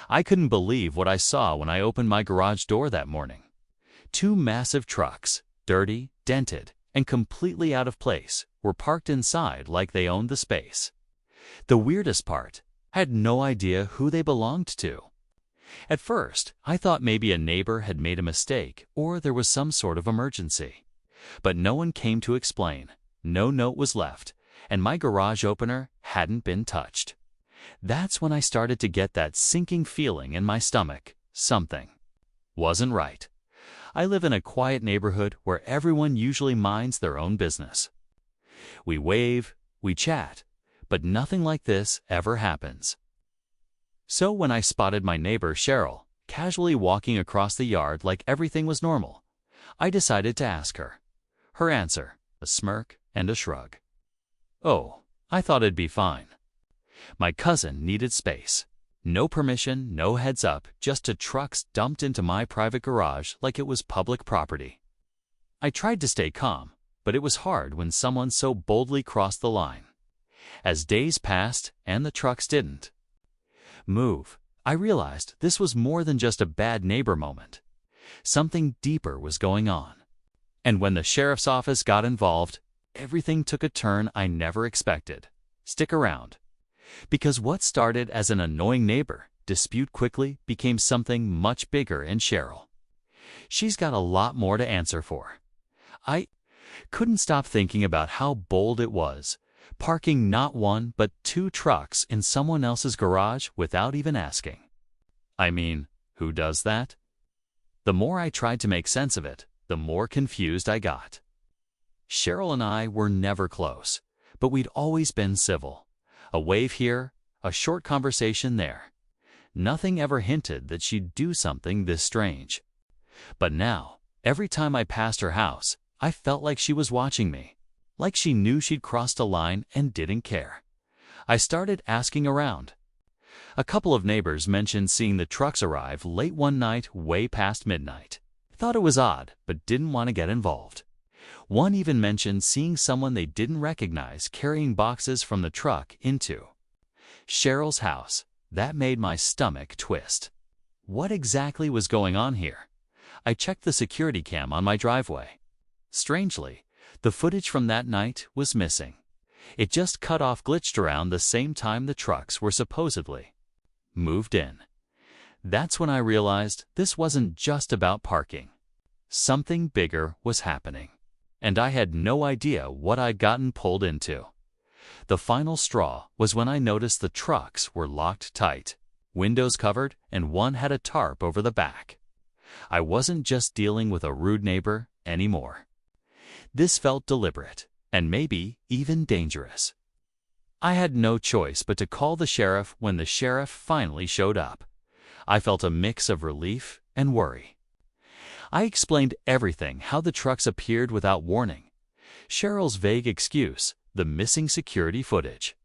I couldn't believe what I saw when I opened my garage door that morning. Two massive trucks, dirty, dented, and completely out of place, were parked inside like they owned the space. The weirdest part, I had no idea who they belonged to. At first, I thought maybe a neighbor had made a mistake or there was some sort of emergency. But no one came to explain, no note was left, and my garage opener hadn't been touched. That's when I started to get that sinking feeling in my stomach. Something wasn't right. I live in a quiet neighborhood where everyone usually minds their own business. We wave, we chat, but nothing like this ever happens. So when I spotted my neighbor Cheryl casually walking across the yard like everything was normal, I decided to ask her. Her answer, a smirk and a shrug. "Oh, I thought it'd be fine. My cousin needed space. No permission, no heads up, just two trucks dumped into my private garage like it was public property." I tried to stay calm, but it was hard when someone so boldly crossed the line. As days passed and the trucks didn't move, I realized this was more than just a bad neighbor moment. Something deeper was going on. And when the sheriff's office got involved, everything took a turn I never expected. Stick around. Because what started as an annoying neighbor dispute quickly became something much bigger in Cheryl. She's got a lot more to answer for. I couldn't stop thinking about how bold it was, parking not one but two trucks in someone else's garage without even asking. I mean, who does that? The more I tried to make sense of it, the more confused I got. Cheryl and I were never close, but we'd always been civil. A wave here, a short conversation there. Nothing ever hinted that she'd do something this strange. But now, every time I passed her house, I felt like she was watching me, like she knew she'd crossed a line and didn't care. I started asking around. A couple of neighbors mentioned seeing the trucks arrive late one night way past midnight. Thought it was odd, but didn't want to get involved. One even mentioned seeing someone they didn't recognize carrying boxes from the truck into Cheryl's house. That made my stomach twist. What exactly was going on here? I checked the security cam on my driveway. Strangely, the footage from that night was missing. It just cut off, glitched around the same time the trucks were supposedly moved in. That's when I realized this wasn't just about parking. Something bigger was happening, and I had no idea what I'd gotten pulled into. The final straw was when I noticed the trucks were locked tight, windows covered, and one had a tarp over the back. I wasn't just dealing with a rude neighbor anymore. This felt deliberate, and maybe even dangerous. I had no choice but to call the sheriff when the sheriff finally showed up. I felt a mix of relief and worry. I explained everything, how the trucks appeared without warning, Cheryl's vague excuse, the missing security footage.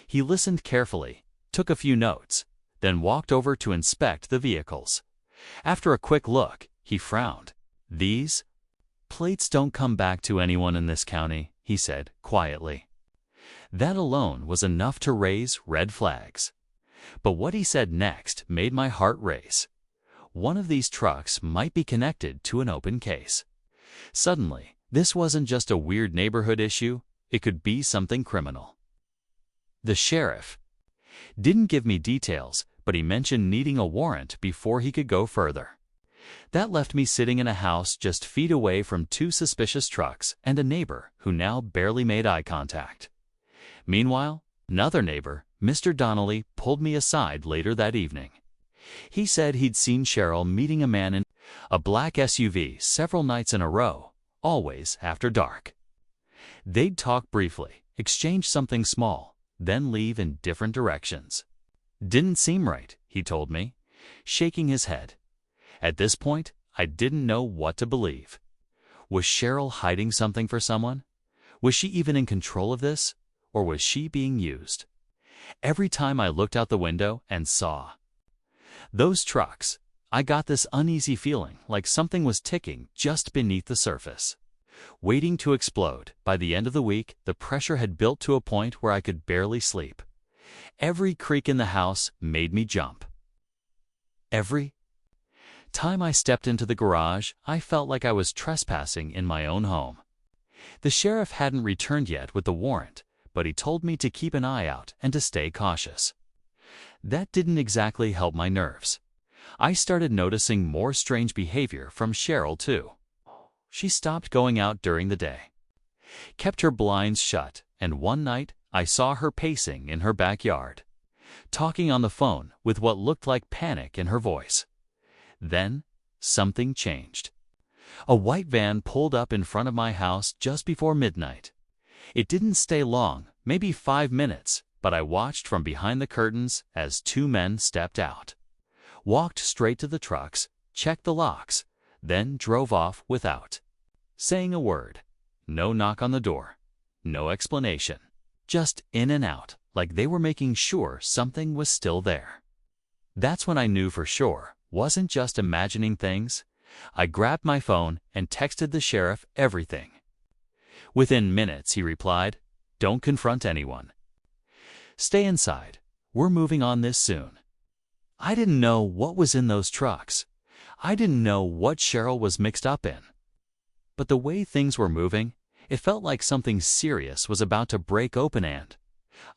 He listened carefully, took a few notes, then walked over to inspect the vehicles. After a quick look, he frowned. "These plates don't come back to anyone in this county," he said quietly. That alone was enough to raise red flags. But what he said next made my heart race. One of these trucks might be connected to an open case. Suddenly, this wasn't just a weird neighborhood issue, it could be something criminal. The sheriff didn't give me details, but he mentioned needing a warrant before he could go further. That left me sitting in a house just feet away from two suspicious trucks and a neighbor who now barely made eye contact. Meanwhile, another neighbor, Mr. Donnelly, pulled me aside later that evening. He said he'd seen Cheryl meeting a man in a black SUV several nights in a row, always after dark. They'd talk briefly, exchange something small, then leave in different directions. "Didn't seem right," he told me, shaking his head. At this point, I didn't know what to believe. Was Cheryl hiding something for someone? Was she even in control of this? Or was she being used? Every time I looked out the window and saw those trucks, I got this uneasy feeling like something was ticking just beneath the surface, waiting to explode. By the end of the week, the pressure had built to a point where I could barely sleep. Every creak in the house made me jump. Every time I stepped into the garage, I felt like I was trespassing in my own home. The sheriff hadn't returned yet with the warrant, but he told me to keep an eye out and to stay cautious. That didn't exactly help my nerves. I started noticing more strange behavior from Cheryl, too. She stopped going out during the day, kept her blinds shut, and one night I saw her pacing in her backyard, talking on the phone with what looked like panic in her voice. Then, something changed. A white van pulled up in front of my house just before midnight. It didn't stay long, maybe 5 minutes, but I watched from behind the curtains as 2 men stepped out, walked straight to the trucks, checked the locks, then drove off without saying a word. No knock on the door, no explanation, just in and out, like they were making sure something was still there. That's when I knew for sure, wasn't just imagining things. I grabbed my phone and texted the sheriff everything. Within minutes, he replied, "Don't confront anyone. Stay inside. We're moving on this soon." I didn't know what was in those trucks. I didn't know what Cheryl was mixed up in. But the way things were moving, it felt like something serious was about to break open, and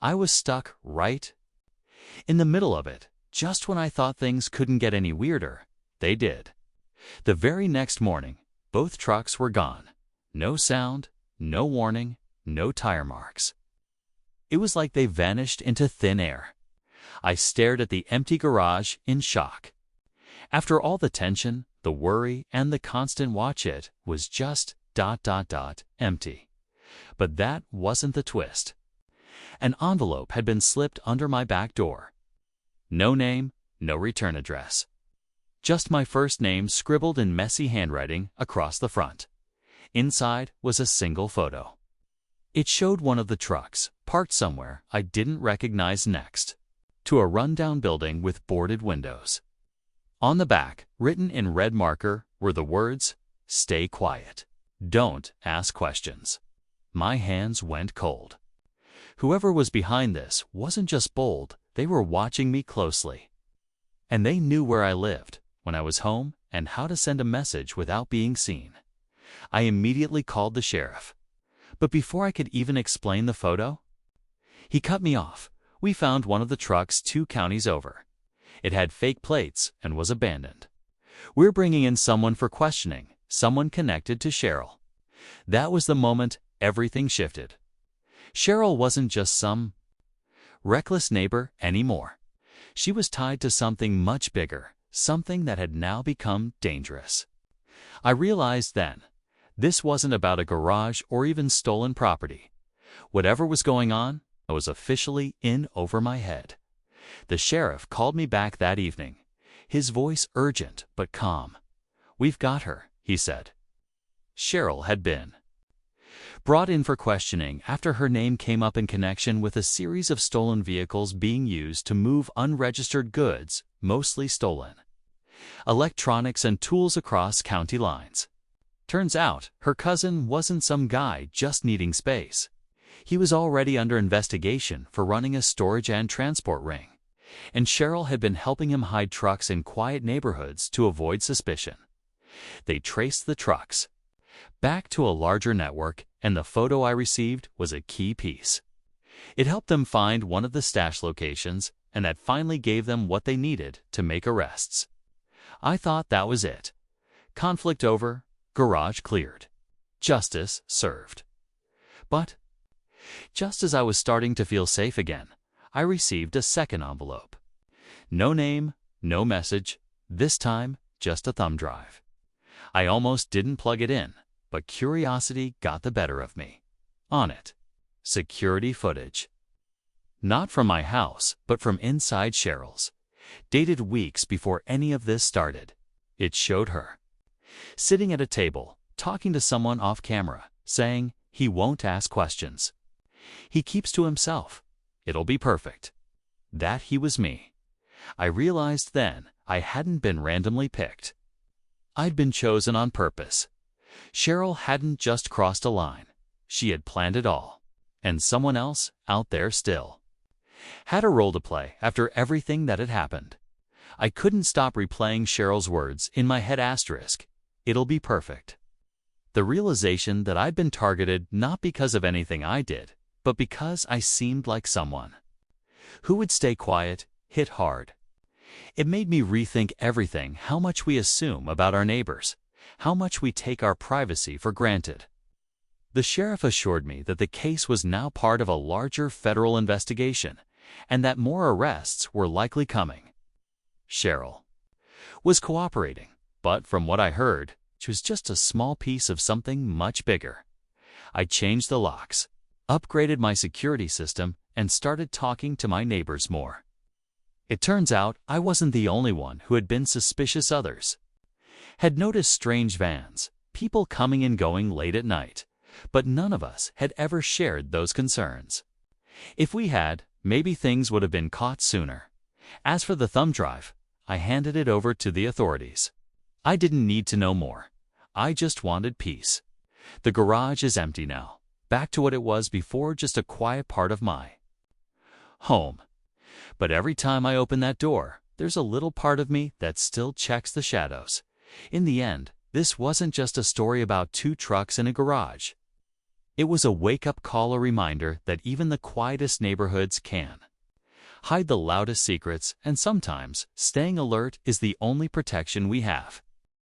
I was stuck right in the middle of it. Just when I thought things couldn't get any weirder, they did. The very next morning, both trucks were gone. No sound, no warning, no tire marks. It was like they vanished into thin air. I stared at the empty garage in shock. After all the tension, the worry, and the constant watch, it was just ... empty. But that wasn't the twist. An envelope had been slipped under my back door. No name, no return address. Just my first name scribbled in messy handwriting across the front. Inside was a single photo. It showed one of the trucks, parked somewhere I didn't recognize next to a rundown building with boarded windows. On the back, written in red marker, were the words, "Stay quiet. Don't ask questions." My hands went cold. Whoever was behind this wasn't just bold, they were watching me closely. And they knew where I lived, when I was home, and how to send a message without being seen. I immediately called the sheriff. But before I could even explain the photo, he cut me off. We found one of the trucks 2 counties over. It had fake plates and was abandoned. We're bringing in someone for questioning, someone connected to Cheryl. That was the moment everything shifted. Cheryl wasn't just some reckless neighbor anymore. She was tied to something much bigger, something that had now become dangerous. I realized then, this wasn't about a garage or even stolen property. Whatever was going on, I was officially in over my head. The sheriff called me back that evening, his voice urgent but calm. "We've got her," he said. Cheryl had been brought in for questioning after her name came up in connection with a series of stolen vehicles being used to move unregistered goods, mostly stolen electronics and tools across county lines. Turns out, her cousin wasn't some guy just needing space. He was already under investigation for running a storage and transport ring, and Cheryl had been helping him hide trucks in quiet neighborhoods to avoid suspicion. They traced the trucks back to a larger network, and the photo I received was a key piece. It helped them find one of the stash locations, and that finally gave them what they needed to make arrests. I thought that was it. Conflict over, garage cleared, justice served. But just as I was starting to feel safe again, I received a second envelope. No name, no message, this time just a thumb drive. I almost didn't plug it in, but curiosity got the better of me. On it, security footage. Not from my house, but from inside Cheryl's. Dated weeks before any of this started. It showed her sitting at a table, talking to someone off camera, saying he won't ask questions. He keeps to himself. It'll be perfect. That he was me. I realized then I hadn't been randomly picked. I'd been chosen on purpose. Cheryl hadn't just crossed a line. She had planned it all. And someone else, out there still, had a role to play after everything that had happened. I couldn't stop replaying Cheryl's words in my head. It'll be perfect. The realization that I'd been targeted not because of anything I did, but because I seemed like someone who would stay quiet, hit hard. It made me rethink everything: how much we assume about our neighbors, how much we take our privacy for granted. The sheriff assured me that the case was now part of a larger federal investigation, and that more arrests were likely coming. Cheryl was cooperating, but from what I heard, she was just a small piece of something much bigger. I changed the locks, upgraded my security system, and started talking to my neighbors more. It turns out I wasn't the only one who had been suspicious. Others had noticed strange vans, people coming and going late at night, but none of us had ever shared those concerns. If we had, maybe things would have been caught sooner. As for the thumb drive, I handed it over to the authorities. I didn't need to know more. I just wanted peace. The garage is empty now, back to what it was before, just a quiet part of my home. But every time I open that door, there's a little part of me that still checks the shadows. In the end, this wasn't just a story about two trucks in a garage. It was a wake-up call, a reminder that even the quietest neighborhoods can hide the loudest secrets, and sometimes staying alert is the only protection we have.